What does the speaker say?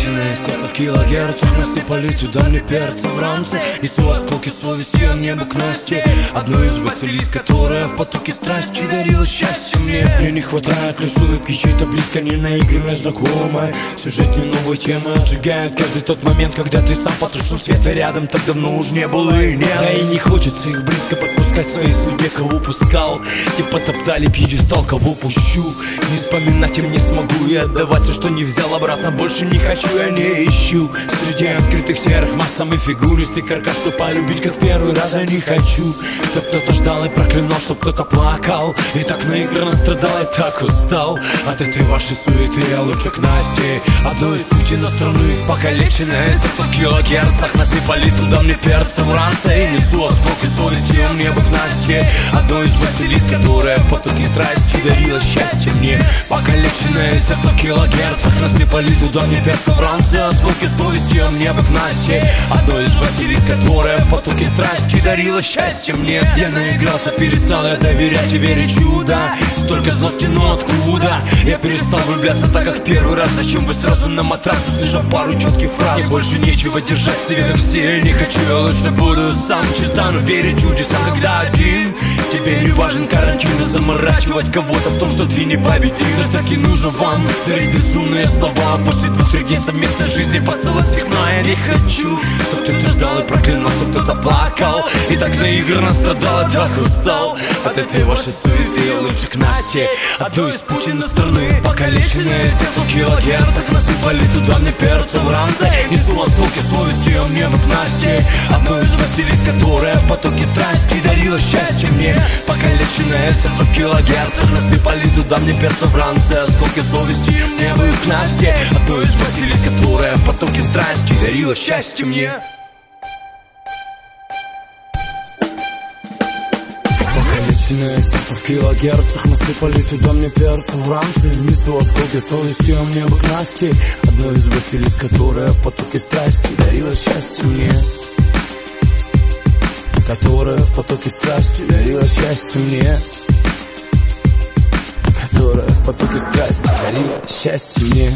Покалеченное сердце в килогерцах, насыпали туда мне перца в рамце. Несу осколки совести, а небу к Насте. Одну из Василис, которая в потоке страсти дарила счастье мне. Мне не хватает лишь улыбки чьей-то близко, не наигранной знакомой. Сюжет не новой темы отжигает каждый тот момент, когда ты сам потушил свет, и рядом так давно уж не было и нет. Да и не хочется их близко подпускать к своей судьбе, кого упускал. Те потоптали пьедестал, кого пущу. Не вспоминать им не смогу и отдавать все, что не взял обратно, больше не хочу, я не ищу. Среди открытых серых массам и фигуристый каркас, что полюбить как в первый раз я не хочу. Чтоб кто-то ждал и проклинал, чтоб кто-то плакал, и так наигранно страдал, и так устал от этой вашей суеты. Я лучше к Насте, одной из Путина страны. Покалеченное сердце в килогерцах, насыпали туда мне перца в ранце. И несу осколки совести, а мне бы к Насте, одной из Василис, которая в потоке страсти дарила счастье мне. Покалеченное сердце в килогерцах, насыпали туда мне перца в ранце. Осколки совести, а мне бы к Насте, одной из Василис, которая в потоке страсти дарила счастье мне. Я наигрался, перестал я доверять и верить в чудо. Столько злости, но откуда? Я перестал влюбляться так, как в первый раз. Зачем вы сразу на матрас, услышав пару четких фраз? Мне больше нечего держать в себе, как все. Не хочу, я лучше буду сам. Стану верить чудесам, когда один. Тебе не важен карантин, и заморачивать кого-то в том, что ты не победишь. За таки нужно вам дарить безумные слова. После 2-3 дней совместной жизни посылать их, но я не хочу, чтоб кто-то ждал и проклинал, чтоб кто-то плакал, и так наигранно страдал, и так устал от этой вашей суеты. Я лучше к Насте, одной из Путина страны. Покалеченное сердце в килогерцах, насыпали туда мне перца в ранце. Несу осколки совести, а мне бы к Насте, одной из Василис, которая в потоке страсти дарила счастье мне. Покалеченное сердце в килогерцах, насыпали туда мне перца в ранце. Осколки совести, мне бы к Насте, одной из Василис, которая в потоке страсти дарила счастье мне. Покалеченное сердце в килогерцах, насыпали туда мне перца в ранце. Несу осколки совести, а мне бы к Насте, одной из Василис, которая в потоке страсти дарила счастье мне. Которая в потоке страсти дарила счастье мне. Которая в потоке страсти дарила счастье мне.